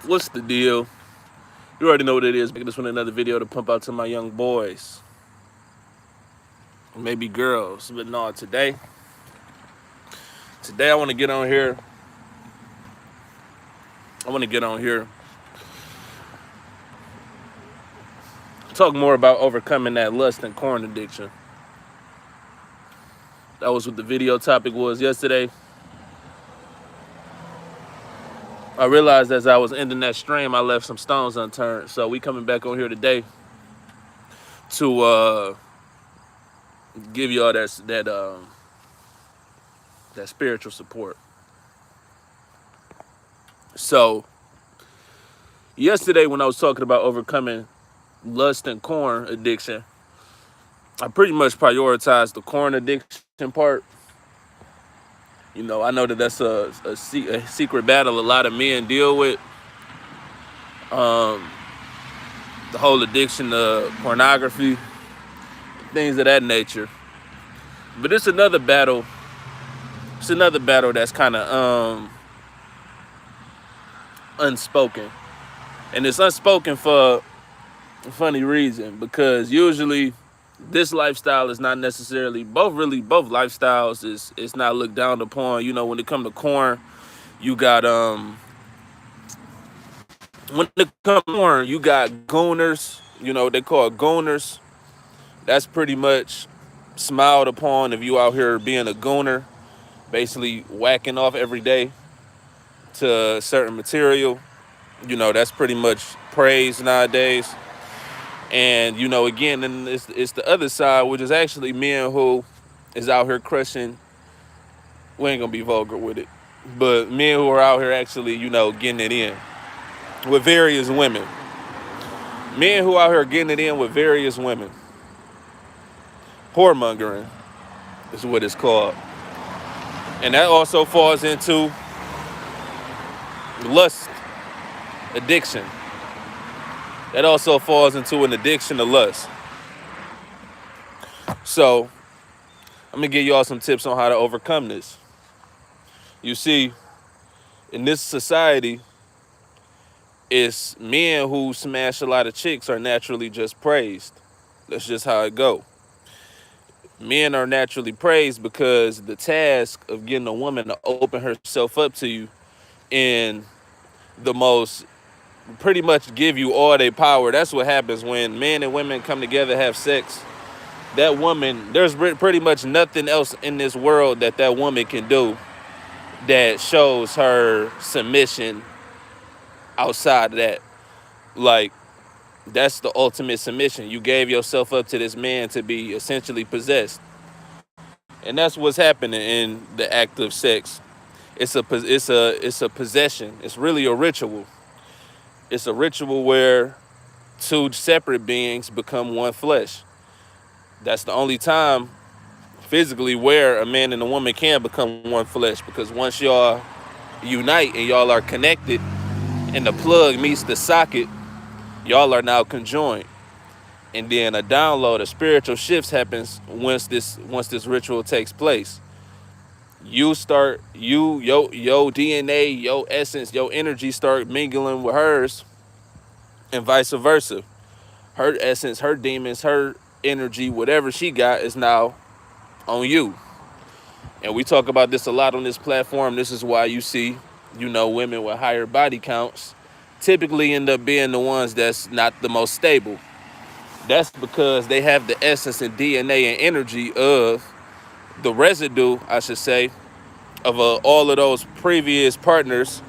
What's the deal? You already know what it is. Making this one another video to pump out to my young boys, maybe girls. But no, today I want to get on here. I want to get on here, talk more about overcoming that lust and corn addiction. That was what the video topic was yesterday. I realized as I was ending that stream, I left some stones unturned. So we coming back on here today to give y'all that spiritual support. So yesterday when I was talking about overcoming lust and corn addiction, I pretty much prioritized the corn addiction part. You know, I know that that's a secret battle a lot of men deal with. Um, the whole addiction to pornography, things of that nature. But it's another battle. It's another battle that's kind of unspoken, and it's unspoken for a funny reason, because usually this lifestyle is not necessarily both lifestyles is not looked down upon. You know, when it comes to corn, you got when it comes to corn, you got gooners. You know, they call it gooners. That's pretty much smiled upon if you out here being a gooner, basically whacking off every day to certain material. You know, that's pretty much praised nowadays. And you know, again, then it's the other side, which is actually men who is out here crushing. We ain't gonna be vulgar with it, but men who are out here actually, you know, getting it in with various women. Men who out here getting it in with various women. Whoremongering is what it's called, and that also falls into lust addiction. That also falls into an addiction to lust. So I'm gonna give y'all some tips on how to overcome this. You see, in this society, it's men who smash a lot of chicks are naturally just praised. That's just how it go. Men are naturally praised because the task of getting a woman to open herself up to you in the most, pretty much give you all their power. That's what happens when men and women come together, have sex. That woman, there's pretty much nothing else in this world that that woman can do that shows her submission outside of that. Like, that's the ultimate submission. You gave yourself up to this man to be essentially possessed. And that's what's happening in the act of sex. It's a possession. It's really a ritual. It's a ritual where two separate beings become one flesh. That's the only time physically where a man and a woman can become one flesh, because once y'all unite and y'all are connected and the plug meets the socket, y'all are now conjoined. And then a download, a spiritual shifts happens once this ritual takes place. Your DNA, your essence, your energy start mingling with hers, and vice versa. Her essence, her demons, her energy, whatever she got is now on you. And we talk about this a lot on this platform. This is why you see, you know, women with higher body counts typically end up being the ones that's not the most stable. That's because they have the essence and DNA and energy of the residue, I should say, of all of those previous partners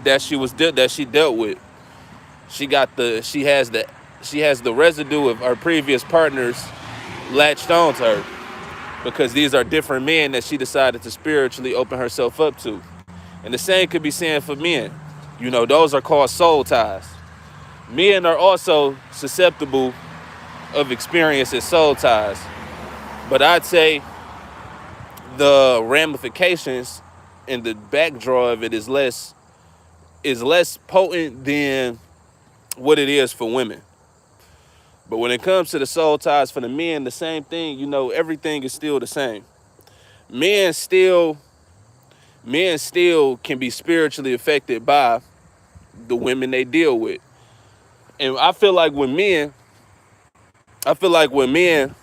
that she dealt with. She has the residue of her previous partners latched on to her, because these are different men that she decided to spiritually open herself up to. And the same could be said for men. You know, those are called soul ties. Men are also susceptible of experiencing soul ties. But I'd say the ramifications and the backdraw of it is less potent than what it is for women. But when it comes to the soul ties for the men, the same thing. You know, everything is still the same. Men still can be spiritually affected by the women they deal with. And I feel like with men, I feel like with men,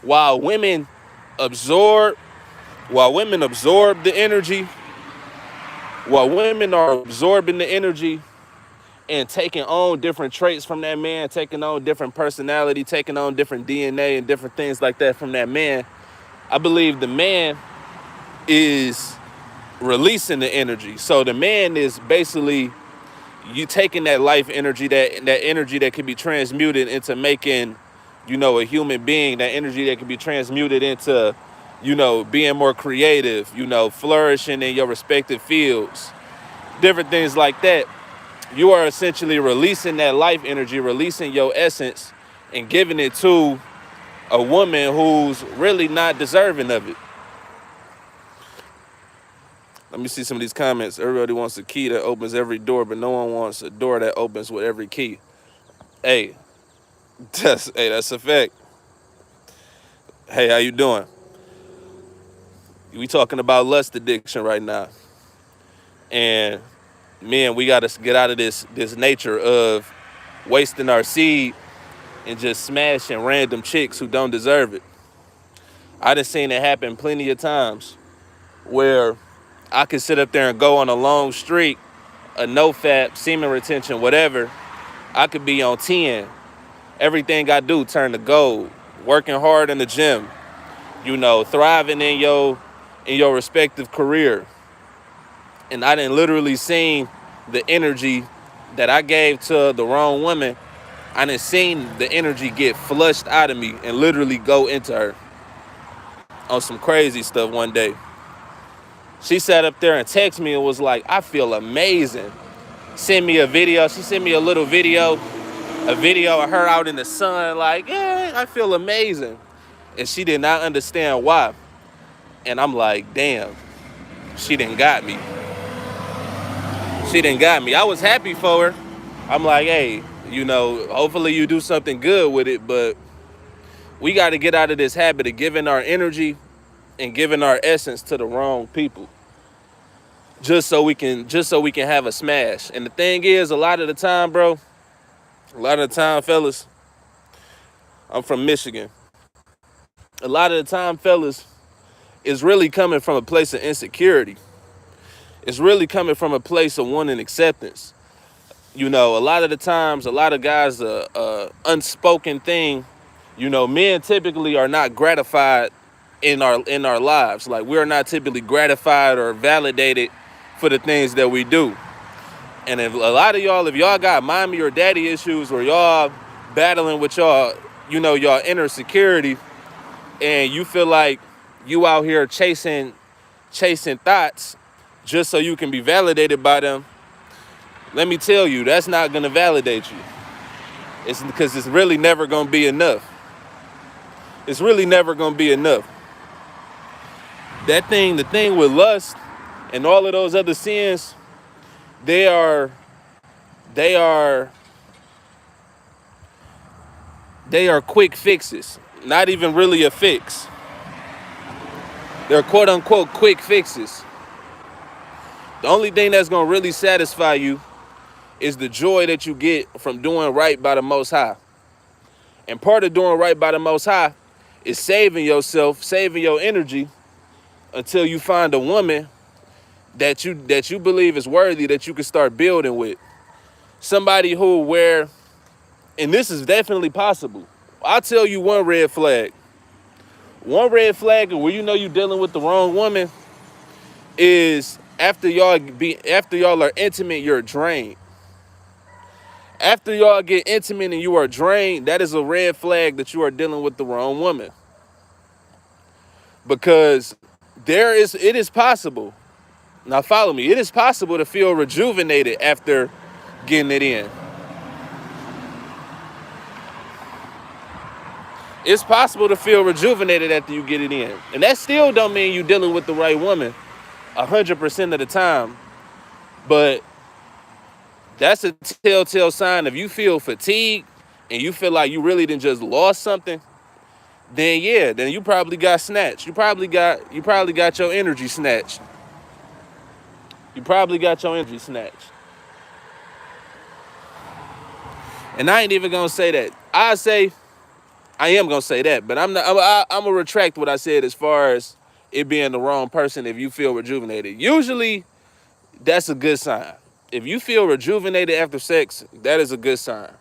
while women absorb, while women absorb the energy, while women are absorbing the energy and taking on different traits from that man, taking on different personality, taking on different DNA and different things like that from that man, I believe the man is releasing the energy. So the man is basically you taking that life energy, that energy that can be transmuted into making, a human being, that energy that can be transmuted into, being more creative, flourishing in your respective fields, different things like that. You are essentially releasing that life energy, releasing your essence and giving it to a woman who's really not deserving of it. Let me see some of these comments. Everybody wants a key that opens every door, but no one wants a door that opens with every key. Hey, that's a fact. Hey, how you doing? We talking about lust addiction right now. And man, we got to get out of this nature of wasting our seed and just smashing random chicks who don't deserve it. I done seen it happen plenty of times where I could sit up there and go on a long streak, a no-fap, semen retention, whatever. I could be on 10. Everything I do turn to gold. Working hard in the gym, thriving in your respective career. And I done literally seen the energy that I gave to the wrong woman. I done seen the energy get flushed out of me and literally go into her on some crazy stuff one day. She sat up there and texted me and was like, I feel amazing. Send me a video. She sent me a little video, a video of her out in the sun, like, yeah, I feel amazing. And she did not understand why. And I'm like, damn, she done got me. She done got me. I was happy for her. I'm like, hey, hopefully you do something good with it, but we got to get out of this habit of giving our energy and giving our essence to the wrong people. Just so we can have a smash. And the thing is, a lot of the time, fellas, I'm from Michigan. A lot of the time, fellas, it's really coming from a place of insecurity. It's really coming from a place of wanting acceptance. A lot of the times, a lot of guys, unspoken thing, men typically are not gratified in our lives. Like, we're not typically gratified or validated for the things that we do. And if a lot of y'all, if y'all got mommy or daddy issues, or y'all battling with y'all inner security, and you feel like you out here chasing thoughts just so you can be validated by them, let me tell you, that's not going to validate you. It's because it's really never going to be enough. It's really never going to be enough. The thing with lust and all of those other sins, they are quick fixes. Not even really a fix. They're quote unquote quick fixes. The only thing that's going to really satisfy you is the joy that you get from doing right by the Most High. And part of doing right by the Most High is saving yourself, saving your energy until you find a woman that you believe is worthy, that you can start building with. Somebody and this is definitely possible. I'll tell you one red flag. One red flag where you're dealing with the wrong woman is after y'all are intimate, you're drained. After y'all get intimate and you are drained, that is a red flag that you are dealing with the wrong woman. Because it is possible. Now follow me. It is possible to feel rejuvenated after getting it in. It's possible to feel rejuvenated after you get it in. And that still don't mean you're dealing with the right woman 100% of the time. But that's a telltale sign. If you feel fatigued and you feel like you really done just lost something, then you probably got snatched. You probably got your energy snatched. You probably got your energy snatched. And I ain't even gonna say that. I am gonna say that, but I'm gonna retract what I said as far as it being the wrong person if you feel rejuvenated. Usually, that's a good sign. If you feel rejuvenated after sex, that is a good sign.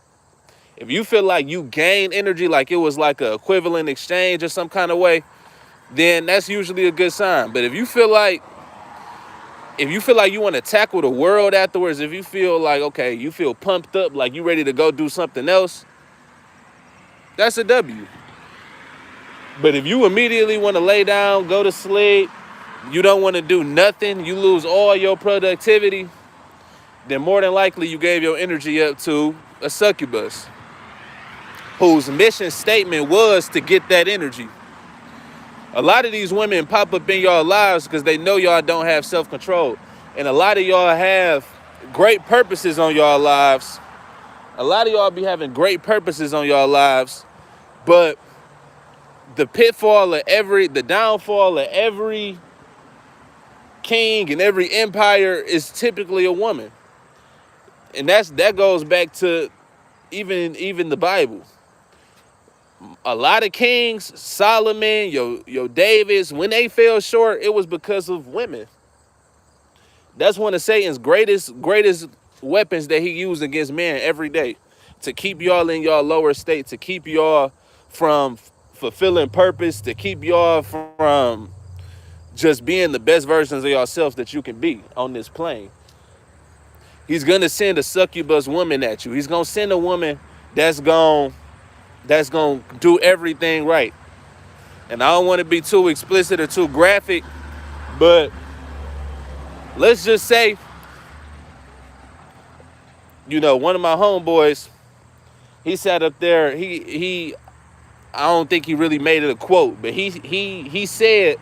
If you feel like you gain energy, like it was like a equivalent exchange or some kind of way, then that's usually a good sign. But if you feel like you want to tackle the world afterwards, if you feel like, okay, you feel pumped up, like you ready to go do something else, that's a W. But if you immediately want to lay down, go to sleep, you don't want to do nothing, you lose all your productivity, then more than likely you gave your energy up to a succubus whose mission statement was to get that energy. A lot of these women pop up in y'all lives because they know y'all don't have self-control. And a lot of y'all have great purposes on y'all lives. A lot of y'all be having great purposes on y'all lives, but the downfall of every king and every empire is typically a woman. And that goes back to even the Bible. A lot of kings, Solomon, your Davids, when they fell short, it was because of women. That's one of Satan's greatest weapons that he used against men every day, to keep y'all in y'all lower state, to keep y'all from fulfilling purpose, to keep y'all from just being the best versions of yourselves that you can be on this plane. He's gonna send a succubus woman at you. He's gonna send a woman that's gonna do everything right. And I don't want to be too explicit or too graphic, but let's just say, one of my homeboys, he sat up there, he I don't think he really made it a quote, but he said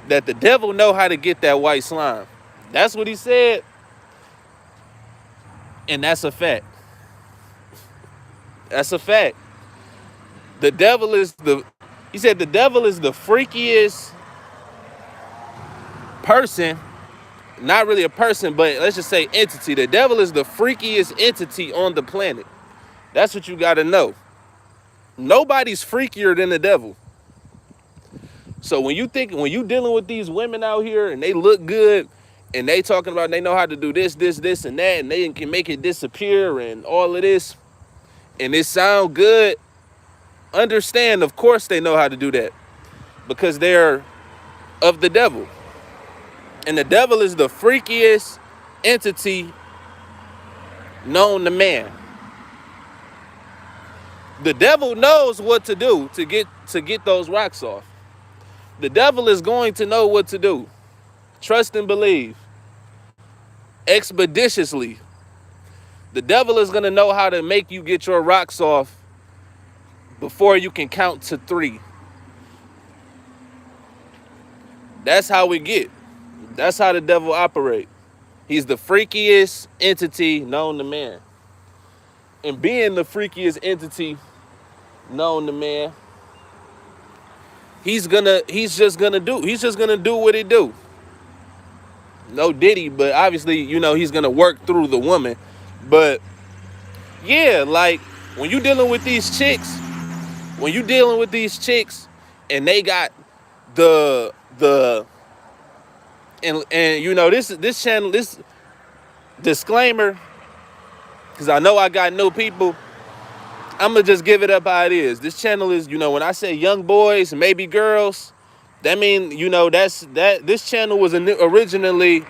that the devil know how to get that white slime. That's what he said, and that's a fact. That's a fact. The devil is he said the devil is the freakiest person, not really a person, but let's just say entity. The devil is the freakiest entity on the planet. That's what you gotta know. Nobody's freakier than the devil. So when you dealing with these women out here and they look good and they talking about they know how to do this, and that, and they can make it disappear and all of this, and it sound good, understand, of course they know how to do that because they're of the devil. And the devil is the freakiest entity known to man. The devil knows what to do to get those rocks off. The devil is going to know what to do. Trust and believe. Expeditiously. The devil is going to know how to make you get your rocks off before you can count to 3. That's how we get. That's how the devil operates. He's the freakiest entity known to man. And being the freakiest entity known to man, he's just gonna do what he do. No Diddy, but obviously, he's gonna work through the woman. But yeah, like when you dealing with these chicks, and they got the and this channel, this disclaimer, because I know I got new people, I'm gonna just give it up how it is. This channel is, when I say young boys, maybe girls, that mean, this channel was originally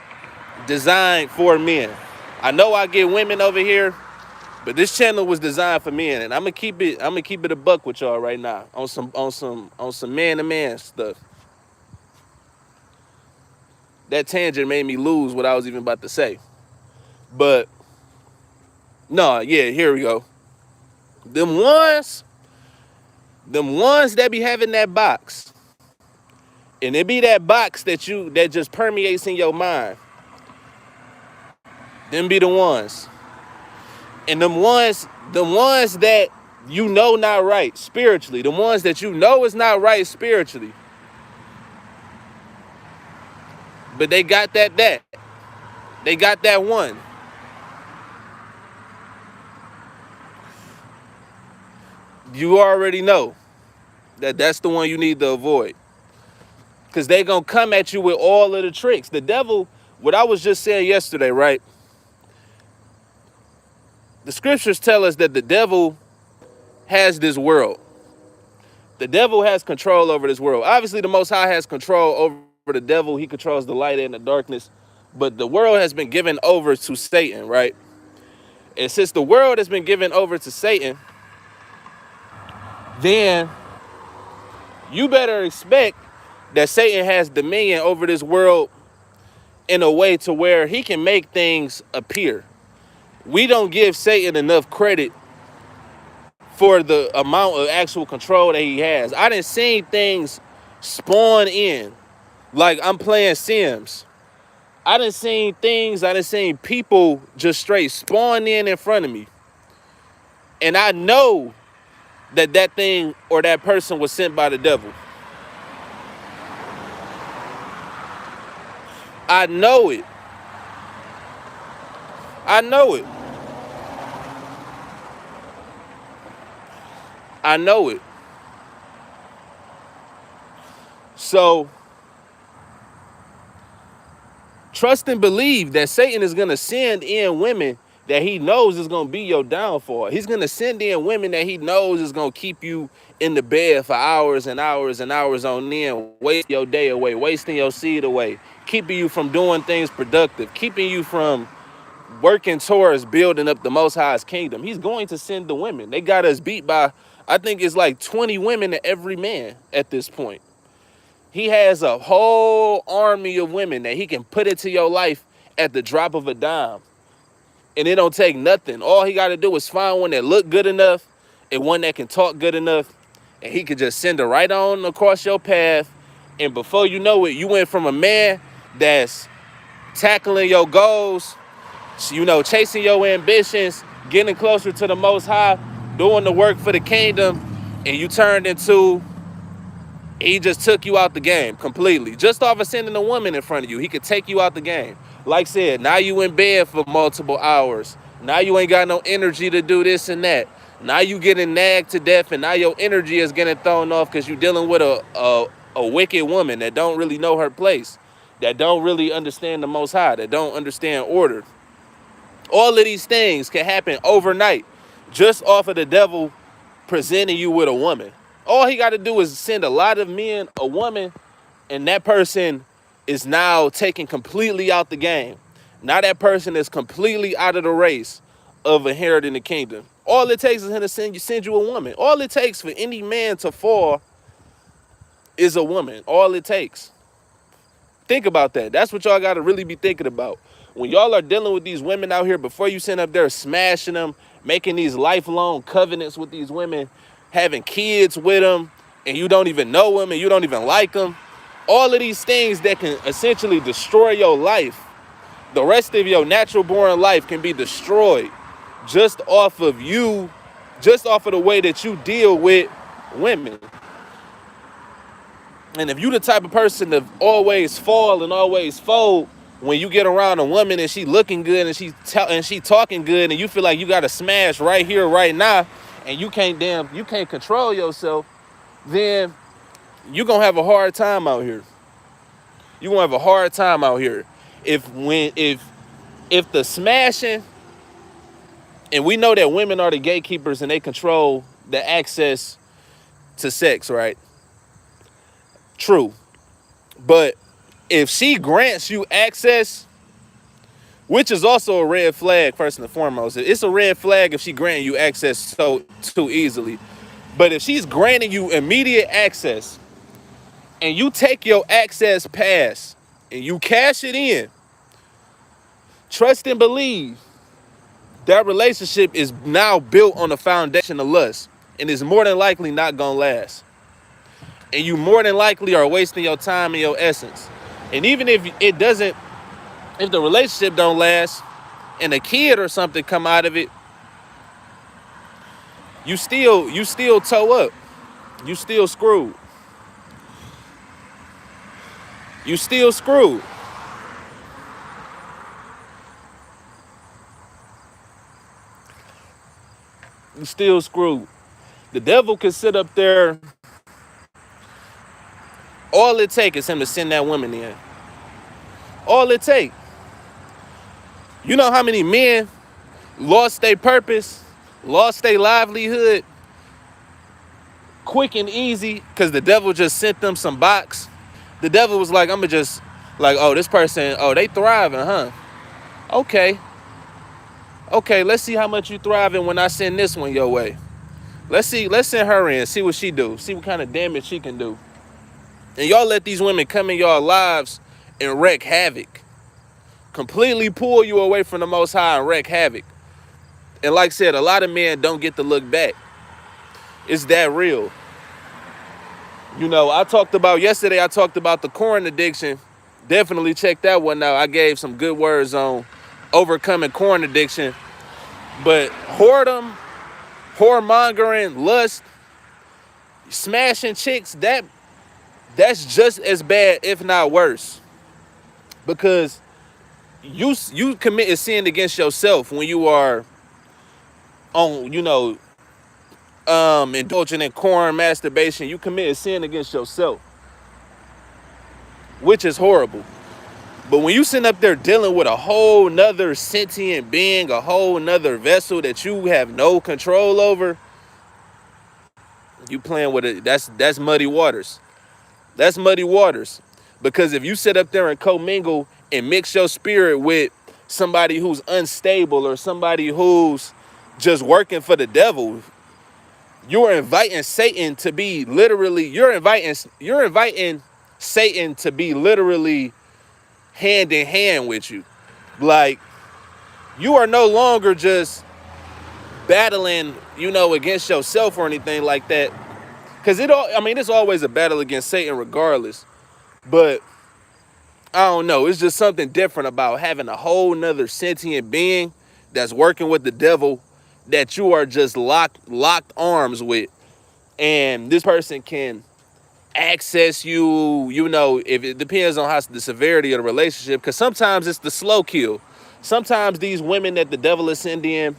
designed for men. I know I get women over here, but this channel was designed for men, and I'm gonna keep it a buck with y'all right now on some man to man stuff. That tangent made me lose what I was even about to say. But no, yeah, here we go. Them ones that be having that box, and it be that box that just permeates in your mind. Them be the ones. And them ones that not right spiritually, the ones that is not right spiritually, but they got that one. You already know that that's the one you need to avoid. Because they're going to come at you with all of the tricks. The devil, what I was just saying yesterday, right? The scriptures tell us that the devil has this world. The devil has control over this world. Obviously, the Most High has control over the devil. He controls the light and the darkness. But the world has been given over to Satan, right? And since the world has been given over to Satan, then you better expect that Satan has dominion over this world in a way to where he can make things appear. We don't give Satan enough credit for the amount of actual control that he has. I done seen things spawn in like I'm playing Sims. I done seen things, I done seen people just straight spawn in front of me. And I know that that thing or that person was sent by the devil. I know it. I know it. I know it. So trust and believe that Satan is going to send in women that he knows is going to be your downfall. He's going to send in women that he knows is going to keep you in the bed for hours and hours and hours on end, wasting your day away, wasting your seed away, keeping you from doing things productive, keeping you from working towards building up the Most High's kingdom. He's going to send the women. They got us beat by, I think it's like 20 women to every man at this point. He has a whole army of women that he can put into your life at the drop of a dime. And it don't take nothing. All he got to do is find one that look good enough and one that can talk good enough. And he could just send her right on across your path. And before you know it, you went from a man that's tackling your goals, you know, chasing your ambitions, getting closer to the Most High, doing the work for the kingdom, and you turned into, he just took you out the game completely. Just off of sending a woman in front of you, he could take you out the game. Like I said, now you in bed for multiple hours. Now you ain't got no energy to do this and that. Now you getting nagged to death, and now your energy is getting thrown off because you're dealing with a wicked woman that don't really know her place, that don't really understand the Most High, that don't understand order. All of these things can happen overnight just off of the devil presenting you with a woman. All he got to do is send a lot of men a woman, and that person is now taken completely out the game. Now that person is completely out of the race of inheriting the kingdom. All it takes is him to send you a woman. All it takes for any man to fall is a woman. All it takes. Think about that. That's what y'all got to really be thinking about. When y'all are dealing with these women out here, before you send up there smashing them, making these lifelong covenants with these women, having kids with them, and you don't even know them and you don't even like them, all of these things that can essentially destroy your life, the rest of your natural born life can be destroyed just off of you, just off of the way that you deal with women. And if you the type of person to always fall and always fold when you get around a woman and she looking good and she talking good and you feel like you got to smash right here, right now, and you can't control yourself, then you're going to have a hard time out here. You're going to have a hard time out here. If the smashing, and we know that women are the gatekeepers and they control the access to sex, right? True. But if she grants you access, which is also a red flag, first and foremost. It's a red flag if she granting you access so too easily. But if she's granting you immediate access and you take your access pass and you cash it in, trust and believe that relationship is now built on a foundation of lust and is more than likely not gonna last. And you more than likely are wasting your time and your essence. And even if if the relationship don't last and a kid or something come out of it, you still toe up. You still screwed. You still screwed. You still screwed. The devil could sit up there. All it takes is him to send that woman in. All it takes. You know how many men lost their purpose, lost their livelihood, quick and easy, because the devil just sent them some box. The devil was like, I'm gonna just, like, oh, this person, oh, they thriving, huh? Okay. Okay, let's see how much you thriving when I send this one your way. Let's send her in, see what she do, see what kind of damage she can do. And y'all let these women come in y'all lives and wreak havoc. Completely pull you away from the Most High and wreak havoc. And like I said, a lot of men don't get to look back. It's that real. You know, yesterday I talked about the corn addiction. Definitely check that one out. I gave some good words on overcoming corn addiction. But whoredom, whoremongering, lust, smashing chicks, that's just as bad, if not worse. Because you commit a sin against yourself when you are on, indulging in corn masturbation. You commit a sin against yourself, which is horrible. But when you sit up there dealing with a whole nother sentient being, a whole nother vessel that you have no control over, you playing with it. That's muddy waters. That's muddy waters. Because if you sit up there and commingle and mix your spirit with somebody who's unstable or somebody who's just working for the devil, you're inviting Satan to be literally, you're inviting Satan to be literally hand in hand with you. Like, you are no longer just battling, against yourself or anything like that. Because it's always a battle against Satan regardless. But I don't know. It's just something different about having a whole nother sentient being that's working with the devil that you are just locked arms with. And this person can access you, if it depends on how the severity of the relationship. Because sometimes it's the slow kill. Sometimes these women that the devil is sending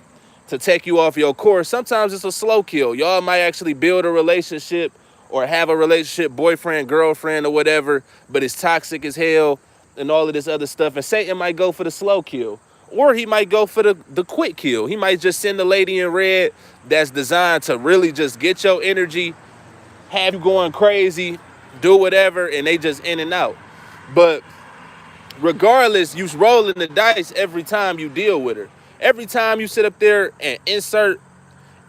to take you off your course, sometimes it's a slow kill. Y'all might actually build a relationship or have a relationship, boyfriend, girlfriend, or whatever, but it's toxic as hell and all of this other stuff. And Satan might go for the slow kill. Or he might go for the quick kill. He might just send the lady in red that's designed to really just get your energy, have you going crazy, do whatever, and they just in and out. But regardless, you rolling the dice every time you deal with her. Every time you sit up there and insert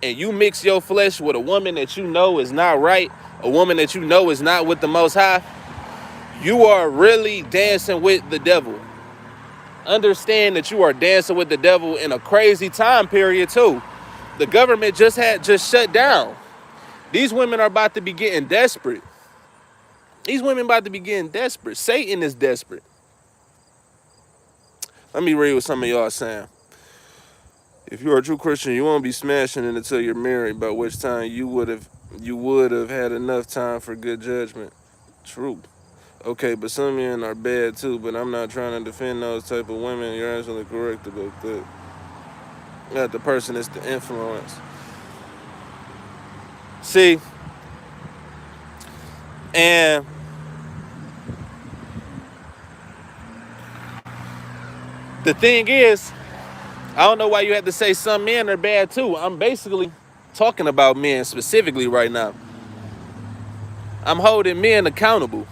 and you mix your flesh with a woman that you know is not right, a woman that you know is not with the Most High, you are really dancing with the devil. Understand that you are dancing with the devil in a crazy time period too. The government just shut down. These women are about to be getting desperate. Satan is desperate. Let me read what some of y'all are saying. If you are a true Christian, you won't be smashing it until you're married, by which time you would have had enough time for good judgment. True. Okay, but some men are bad too, but I'm not trying to defend those type of women. You're absolutely correct about that. Not the person, it's the influence. See, and the thing is, I don't know why you have to say some men are bad too. I'm basically talking about men specifically right now. I'm holding men accountable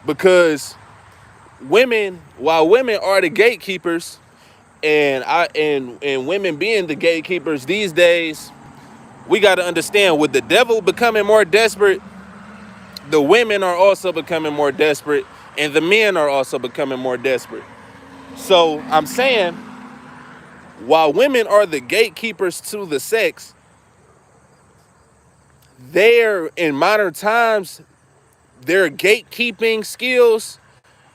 because while women are the gatekeepers, and women being the gatekeepers these days, we got to understand, with the devil becoming more desperate, the women are also becoming more desperate, and the men are also becoming more desperate. So I'm saying, while women are the gatekeepers to the sex, in modern times, their gatekeeping skills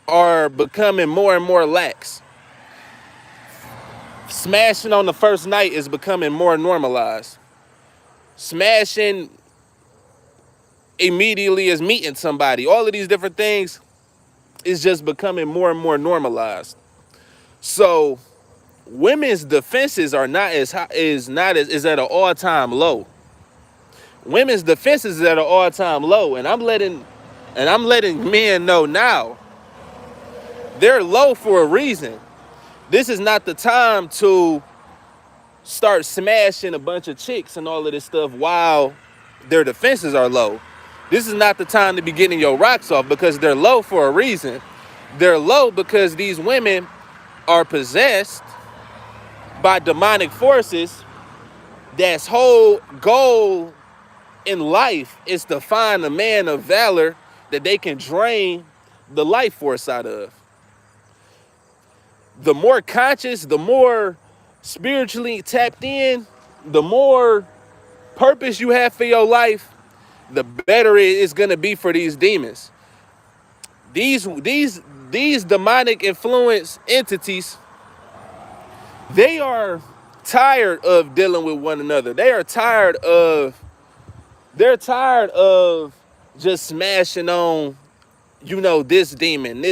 are becoming more and more lax. Smashing on the first night is becoming more normalized. Smashing immediately as meeting somebody, all of these different things is just becoming more and more normalized. So women's defenses are not as high, is at an all-time low. Women's defenses is at an all-time low, and I'm letting men know now they're low for a reason. This is not the time to start smashing a bunch of chicks and all of this stuff while their defenses are low. This is not the time to be getting your rocks off, because they're low for a reason. They're low because these women are possessed by demonic forces. That's whole goal in life is to find a man of valor that they can drain the life force out of. The more conscious, the more spiritually tapped in, the more purpose you have for your life, the better it is going to be for these demons. These demonic influence entities, they are tired of dealing with one another. They're tired of just smashing on, this demon.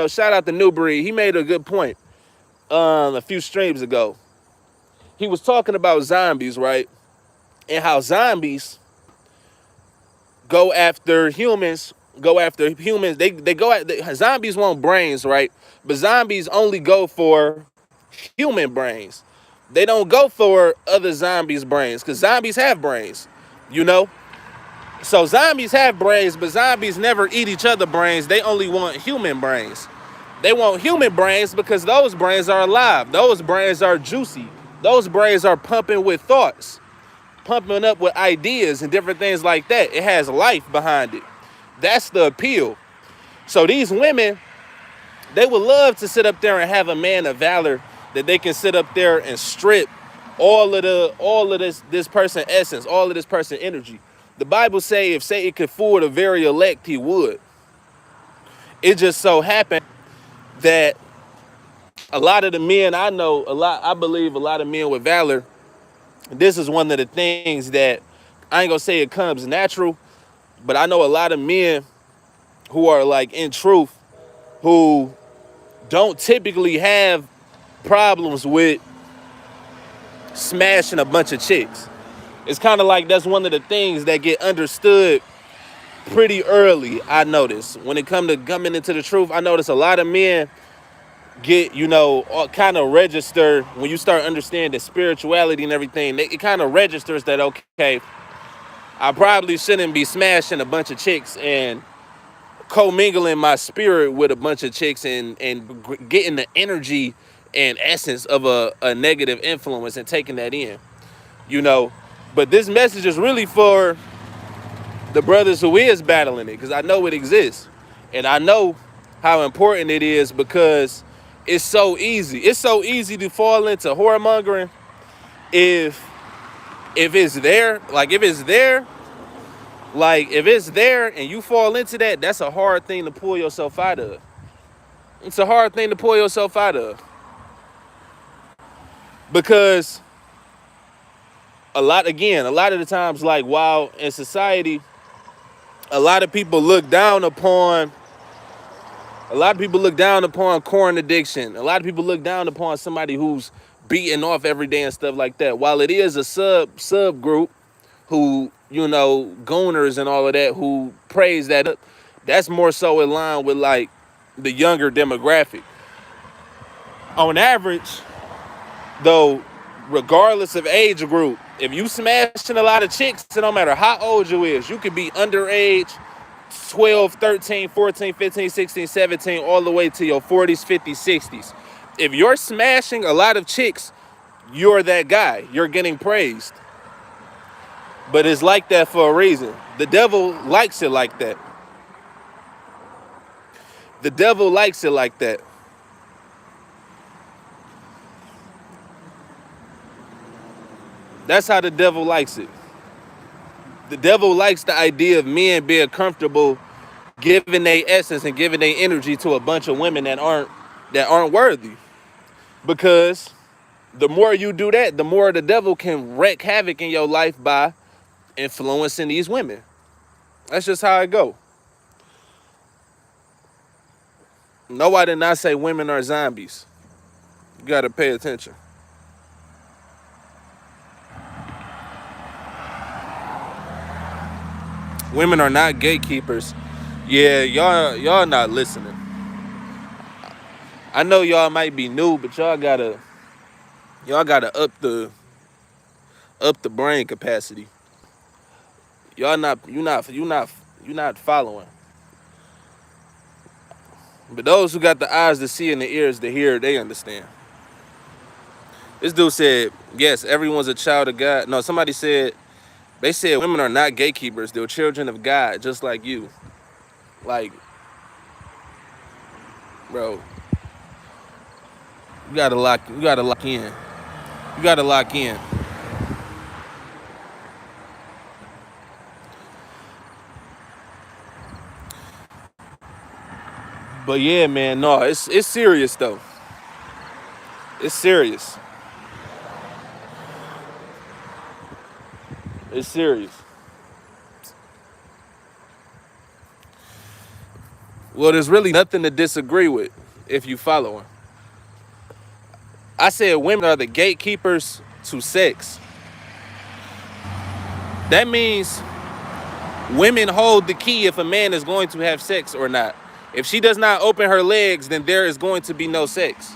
Shout out to New Breed. He made a good point a few streams ago. He was talking about zombies, right? And how zombies go after humans. Zombies want brains, right? But zombies only go for human brains. They don't go for other zombies' brains, because zombies have brains, you know? So zombies have brains, but zombies never eat each other's brains. They only want human brains. They want human brains because those brains are alive. Those brains are juicy. Those brains are pumping with thoughts, pumping up with ideas and different things like that. It has life behind it. That's the appeal. So these women, they would love to sit up there and have a man of valor that they can sit up there and strip all of this person essence, all of this person energy. The Bible say if Satan could fool the very elect, he would. It just so happened that a lot of the men I know, I believe a lot of men with valor, this is one of the things that I ain't gonna say it comes natural, but I know a lot of men who are like in truth, who don't typically have problems with smashing a bunch of chicks. It's kind of like that's one of the things that get understood pretty early. I notice when it comes to coming into the truth, I notice a lot of men get, kind of register when you start understanding spirituality and everything. It kind of registers that, okay, I probably shouldn't be smashing a bunch of chicks and commingling my spirit with a bunch of chicks and getting the energy and essence of a negative influence and taking that in, But this message is really for the brothers who is battling it, because I know it exists. And I know how important it is, because it's so easy. It's so easy to fall into whoremongering if it's there. If it's there and you fall into that, that's a hard thing to pull yourself out of. It's a hard thing to pull yourself out of. Because a lot of the times, like, while in society, a lot of people look down upon corn addiction. A lot of people look down upon somebody who's beating off every day and stuff like that. While it is a subgroup who, gooners and all of that, who praise that up, that's more so in line with like the younger demographic. On average, though, regardless of age group, if you smashing a lot of chicks, it don't matter how old you is. You could be underage, 12, 13, 14, 15, 16, 17, all the way to your 40s, 50s, 60s. If you're smashing a lot of chicks, you're that guy. You're getting praised. But it's like that for a reason. The devil likes it like that. The devil likes it like that. That's how the devil likes it. The devil likes the idea of men being comfortable giving their essence and giving their energy to a bunch of women that aren't worthy. Because the more you do that, the more the devil can wreak havoc in your life by influencing these women. That's just how it go. No, I did not say women are zombies. You gotta pay attention. Women are not gatekeepers. Yeah, y'all not listening. I know y'all might be new, but y'all gotta up the brain capacity. Y'all not you not following. But those who got the eyes to see and the ears to hear, they understand. This dude said, yes, everyone's a child of God. No, somebody said, they said women are not gatekeepers. They're children of God, just like you. Like, bro, you gotta lock in. You gotta lock in. But yeah, man, no, it's serious though. It's serious. It's serious. Well, there's really nothing to disagree with if you follow him. I said women are the gatekeepers to sex. That means women hold the key if a man is going to have sex or not. If she does not open her legs, then there is going to be no sex.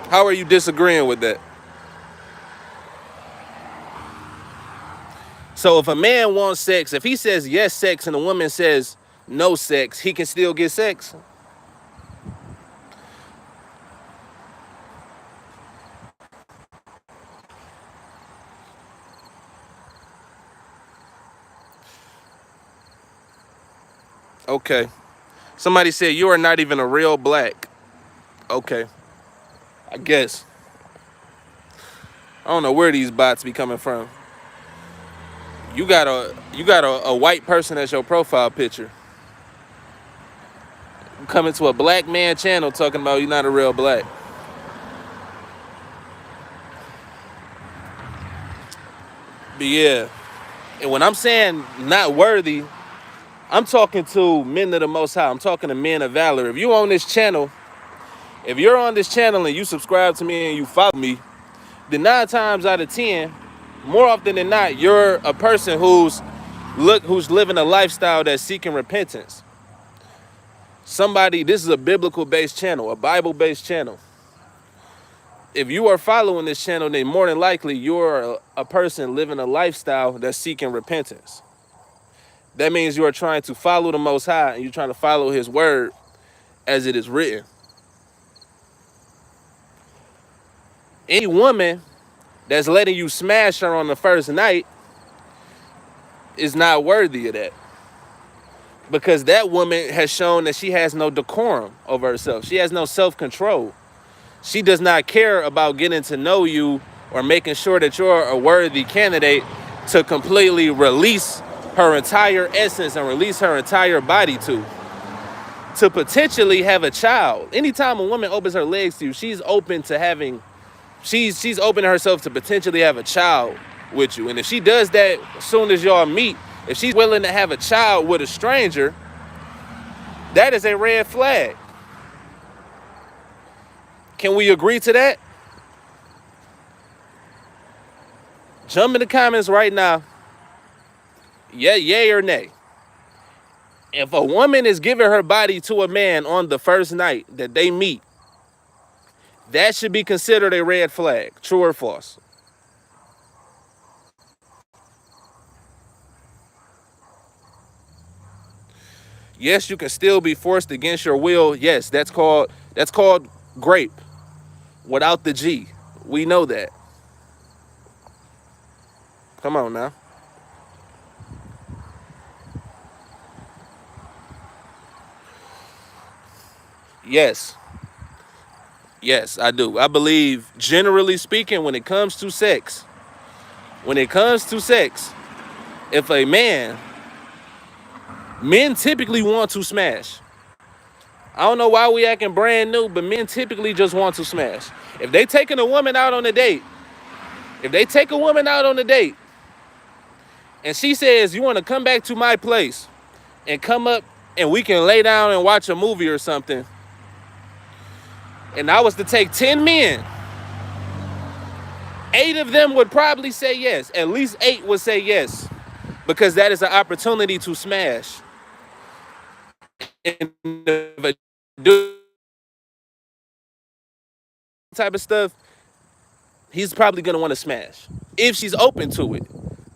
How are you disagreeing with that? So if a man wants sex, if he says yes sex and a woman says no sex, he can still get sex? Okay. Somebody said you are not even a real black. Okay. I guess. I don't know where these bots be coming from. You got a white person as your profile picture. You coming to a black man channel talking about you're not a real black. But yeah. And when I'm saying not worthy, I'm talking to men of the Most High. I'm talking to men of valor. If you on this channel, if you're on this channel and you subscribe to me and you follow me, then 9 times out of 10, more often than not, you're a person who's living a lifestyle that's seeking repentance. This is a biblical-based channel, a Bible-based channel. If you are following this channel, then more than likely you're a person living a lifestyle that's seeking repentance. That means you are trying to follow the Most High and you're trying to follow His word as it is written. Any woman that's letting you smash her on the first night is not worthy of that. Because that woman has shown that she has no decorum over herself. She has no self-control. She does not care about getting to know you or making sure that you're a worthy candidate to completely release her entire essence and release her entire body to potentially have a child. Anytime a woman opens her legs to you, she's open to having, she's opening herself to potentially have a child with you. And if she does that as soon as y'all meet, if she's willing to have a child with a stranger, that is a red flag. Can we agree to that? Jump in the comments right now. Yeah, yay or nay. If a woman is giving her body to a man on the first night that they meet, that should be considered a red flag. True or false? Yes, you can still be forced against your will. Yes, that's called grape without the G. We know that. Come on now. Yes. Yes, I do. I believe, generally speaking, when it comes to sex, if a man, men typically want to smash. I don't know why we acting brand new, but men typically just want to smash. If they taking a woman out on a date, if they take a woman out on a date, and she says, you want to come back to my place and come up and we can lay down and watch a movie or something, and I was to take 10 men 8 of them would probably say yes. At least 8 would say yes, because that is an opportunity to smash. And if a dude type of stuff, he's probably gonna want to smash if she's open to it.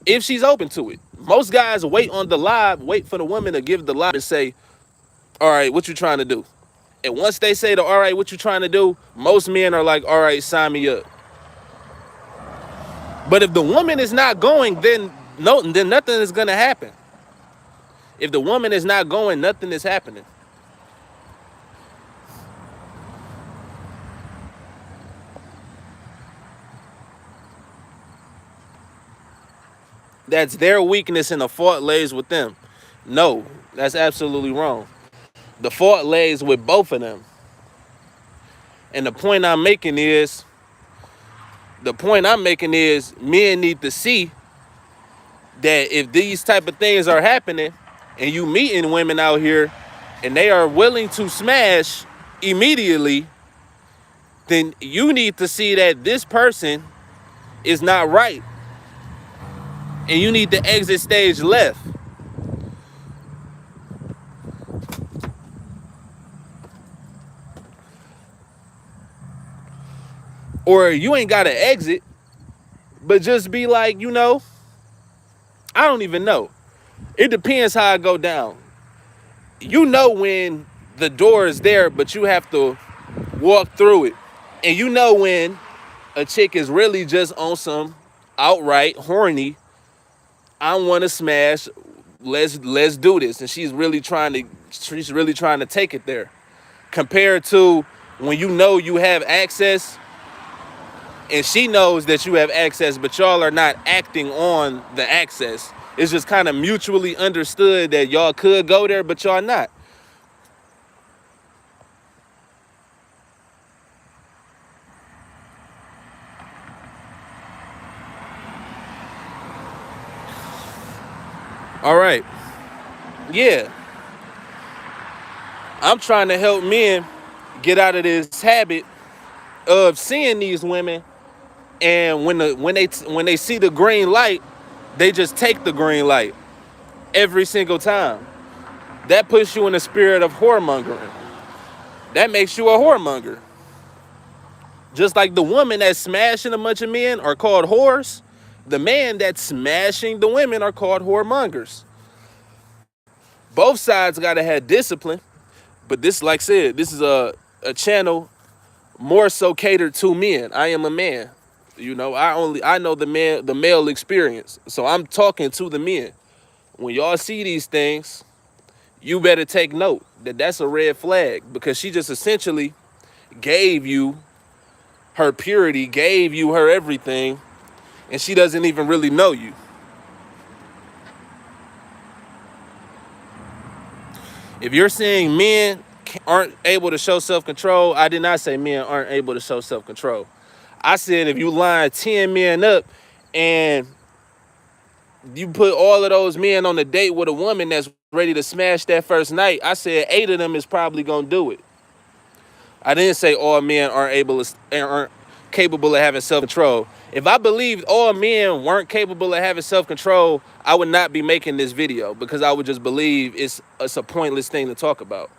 If she's open to it, most guys wait on the live, wait for the woman to give the live and say, "All right, what you trying to do?" And once they say the "All right, what you trying to do," most men are like, "All right, sign me up." But if the woman is not going, then no, then nothing is gonna happen. If the woman is not going, nothing is happening. That's their weakness and the fault lays with them. No, that's absolutely wrong. The fault lays with both of them. And the point I'm making is men need to see that if these type of things are happening and you meeting women out here and they are willing to smash immediately, then you need to see that this person is not right and you need to exit stage left. Or you ain't got to exit, but just be like, I don't even know. It depends how I go down. You know when the door is there, but you have to walk through it. And you know when a chick is really just on some outright horny, I want to smash, let's do this. And she's really trying to take it there. Compared to when you know you have access and she knows that you have access, but y'all are not acting on the access. It's just kind of mutually understood that y'all could go there, but y'all not. All right. Yeah. I'm trying to help men get out of this habit of seeing these women, and when they see the green light, they just take the green light every single time. That puts you in the spirit of whoremongering. That makes you a whoremonger. Just like the woman that's smashing a bunch of men are called whores, the man that's smashing the women are called whoremongers. Both sides gotta have discipline, but this, like I said, this is a channel more so catered to men. I am a man. I know the male experience. So I'm talking to the men. When y'all see these things, you better take note that that's a red flag, because she just essentially gave you her purity, gave you her everything, and she doesn't even really know you. If you're saying men aren't able to show self-control, I did not say men aren't able to show self-control. I said if you line 10 men up and you put all of those men on a date with a woman that's ready to smash that first night, I said 8 of them is probably gonna do it. I didn't say all men aren't capable of having self-control. If I believed all men weren't capable of having self-control, I would not be making this video, because I would just believe it's a pointless thing to talk about.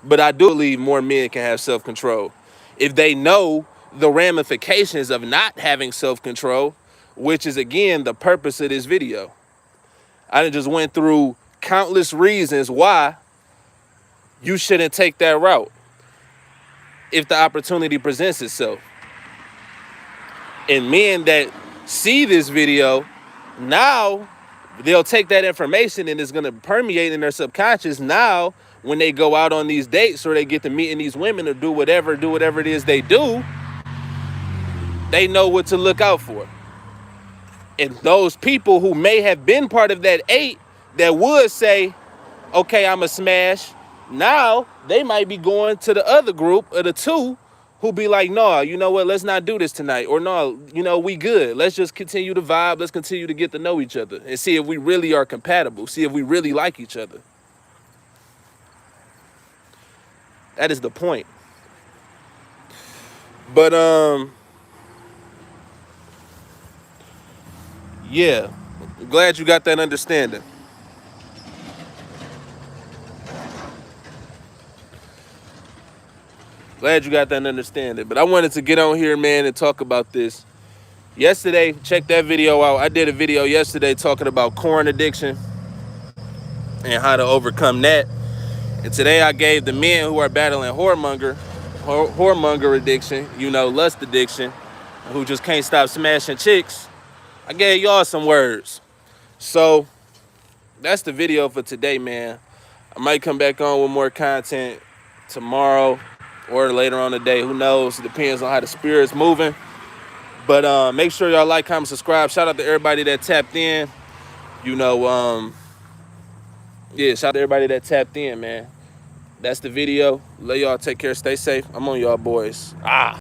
But I do believe more men can have self-control if they know the ramifications of not having self-control, which is, again, the purpose of this video. I just went through countless reasons why you shouldn't take that route if the opportunity presents itself. And men that see this video, now they'll take that information and it's going to permeate in their subconscious. Now, when they go out on these dates or they get to meeting these women or do whatever it is they do, they know what to look out for. And those people who may have been part of that 8 that would say, okay, I'm a smash, now they might be going to the other group of the 2 who be like, no, you know what, let's not do this tonight. Or no, we good. Let's just continue to vibe. Let's continue to get to know each other and see if we really are compatible. See if we really like each other. That is the point. But Yeah, I'm glad you got that understanding. Glad you got that understanding. But I wanted to get on here, man, and talk about this. Yesterday, check that video out. I did a video yesterday talking about corn addiction and how to overcome that. And today I gave the men who are battling whoremonger addiction, you know, lust addiction, who just can't stop smashing chicks, I gave y'all some words. So that's the video for today, man. I might come back on with more content tomorrow or later on today. Who knows? It depends on how the spirit's moving. But make sure y'all like, comment, subscribe. Shout out to everybody that tapped in. You know, yeah, shout out to everybody that tapped in, man. That's the video. Let y'all take care. Stay safe. I'm on y'all boys.